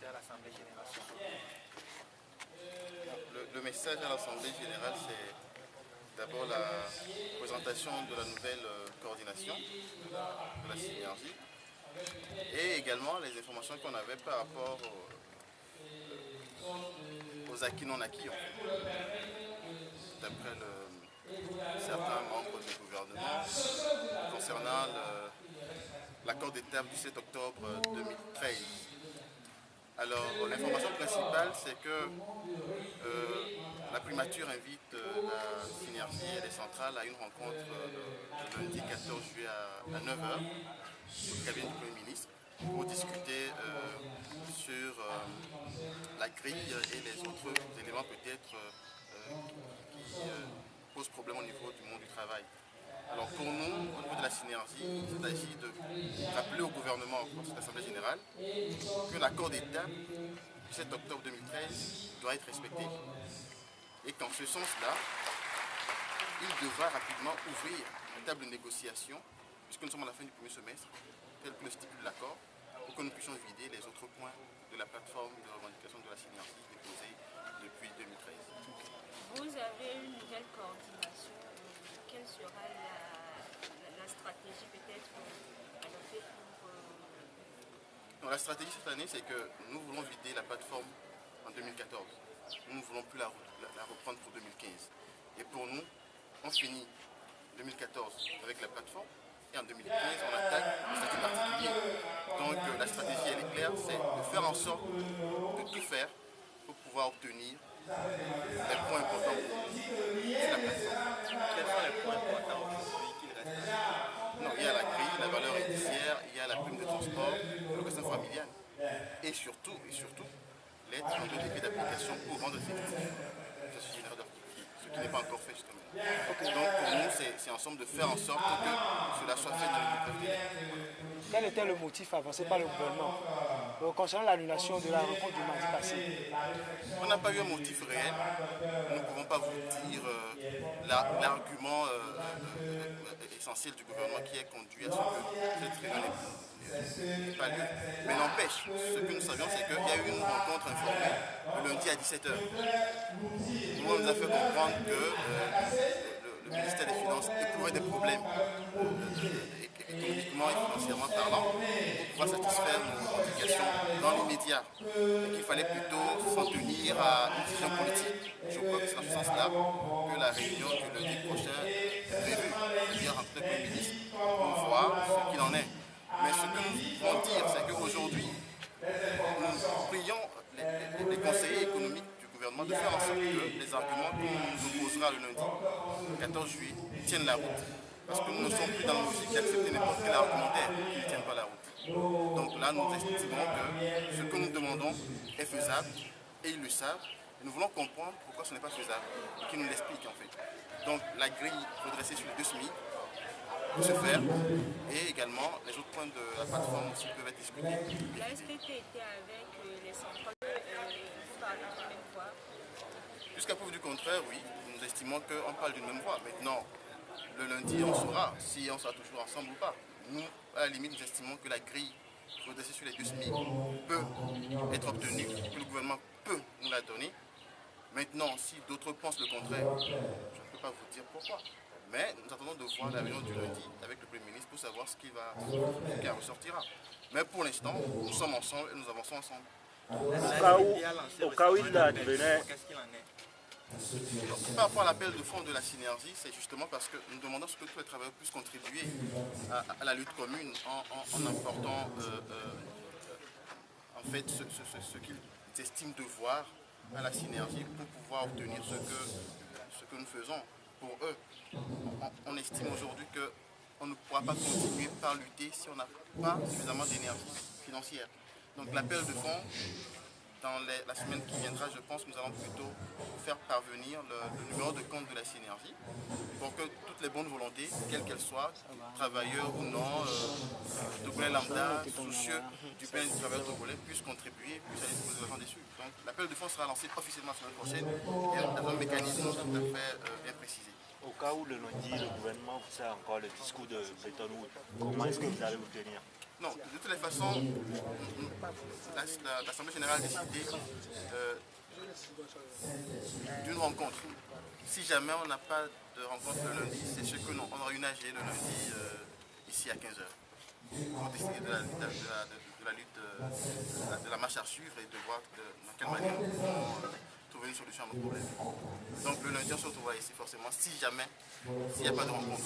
à l'Assemblée générale? Le message à l'Assemblée générale, c'est d'abord la présentation de la nouvelle coordination de la synergie et également les informations qu'on avait par rapport aux acquis non acquis, en fait, d'après certains membres du gouvernement concernant l'accord d'étape du 7 octobre 2013. Alors, l'information principale, c'est que la primature invite la synergie et les centrales à une rencontre le lundi 14 juillet à 9 h au cabinet du Premier ministre pour discuter sur la grille et les autres éléments peut-être qui posent problème au niveau du monde du travail. Alors pour nous, au niveau de la synergie, il s'agit de rappeler au gouvernement, au Conseil d'Assemblée générale, que l'accord d'étape du 7 octobre 2013 doit être respecté. Et qu'en ce sens-là, il devra rapidement ouvrir une table de négociation, puisque nous sommes à la fin du premier semestre, tel que le stipule l'accord, pour que nous puissions vider les autres points de la plateforme de revendication de la synergie déposée depuis 2013. Vous avez une nouvelle coordination. Quelle sera la stratégie peut-être adoptée pour... Non, la stratégie cette année, c'est que nous voulons vider la plateforme en 2014. Nous ne voulons plus la reprendre pour 2015. Et pour nous, on finit 2014 avec la plateforme et en 2015, on attaque le statut particulier. Donc la stratégie, elle est claire, c'est de faire en sorte de tout faire pour pouvoir obtenir les points importants sur la plateforme. Quels sont les points importants aujourd'hui qu'il reste? Non, il y a la grille, la valeur indiciaire, il y a la prime de transport, l'allocation familiale. Et surtout, l'aide sur le débit d'application pour vendre effectif. Ce qui n'est pas encore fait justement. Donc pour nous, c'est en somme de faire en sorte que cela soit fait dans les plus brefs délais. Quel était le motif avancé par le gouvernement concernant l'annulation de la rencontre du mardi passé? On n'a pas eu un motif réel. Nous ne pouvons pas vous dire l'argument essentiel du gouvernement qui a conduit à ce que cette réunion n'ait pas lieu. Mais n'empêche, ce que nous savions, c'est qu'il y a eu une rencontre informelle le lundi à 17 h. On nous a fait comprendre que le ministère des Finances éprouvait des problèmes économiquement et financièrement parlant pour pouvoir satisfaire nos revendications dans l'immédiat et qu'il fallait plutôt s'en tenir à une décision politique. Je crois que c'est dans ce sens-là que la réunion du lundi prochain est prévue, c'est-à-dire entre le Premier ministre pour voir ce qu'il en est. Mais ce que nous pouvons dire, c'est qu'aujourd'hui, nous prions les conseillers économiques du gouvernement de faire en sorte que les arguments qu'on nous opposera le lundi 14 juillet tiennent la route. Parce que nous ne sommes plus dans la logique d'accepter n'importe quel argumentaire qui ne tienne pas la route. Donc là, nous estimons que ce que nous demandons est faisable et ils le savent. Et nous voulons comprendre pourquoi ce n'est pas faisable, qu'ils nous l'expliquent en fait. Donc la grille redressée sur les 2 SMIC peut se faire et également les autres points de la plateforme aussi peuvent être discutés. La STT était avec les centrales, vous parlez d'une même voix? Jusqu'à preuve du contraire, oui, nous estimons qu'on parle d'une même voix. Maintenant, le lundi, on saura si on sera toujours ensemble ou pas. Nous, à la limite, nous estimons que la grille redressée sur les 2 SMIC peut être obtenue, que le gouvernement peut nous la donner. Maintenant, si d'autres pensent le contraire, je ne peux pas vous dire pourquoi. Mais nous attendons de voir la réunion du lundi avec le Premier ministre pour savoir ce qui en ressortira. Mais pour l'instant, nous sommes ensemble et nous avançons ensemble. Au cas où il advenait... Qu'est-ce qu'il en est? Par rapport à l'appel de fonds de la synergie, c'est justement parce que nous demandons à ce que tous les travailleurs puissent contribuer à la lutte commune en apportant en fait ce qu'ils estiment devoir à la synergie pour pouvoir obtenir ce que nous faisons pour eux. On estime aujourd'hui qu'on ne pourra pas continuer par lutter si on n'a pas suffisamment d'énergie financière. Donc l'appel de fonds, dans la semaine qui viendra, je pense que nous allons plutôt faire parvenir le numéro de compte de la synergie pour que toutes les bonnes volontés, quelles qu'elles soient, travailleurs ou non, togolais lambda, soucieux du bien du travailleur togolais, puissent contribuer, puissent aller poser l'argent dessus. Donc l'appel de fonds sera lancé officiellement la semaine prochaine et dans un mécanisme tout à fait bien précisé. Au cas où le lundi, le gouvernement vous sert encore le discours de Bretton Woods, comment est-ce que vous allez vous tenir? Non, de toutes les façons, l'Assemblée générale a décidé d'une rencontre. Si jamais on n'a pas de rencontre le lundi, c'est ce que on aura une AG le lundi ici à 15h. Pour décider de la lutte, de la marche à suivre et de voir dans quelle manière on peut trouver une solution à nos problèmes. Donc le lundi on se retrouvera ici forcément si jamais, s'il n'y a pas de rencontre.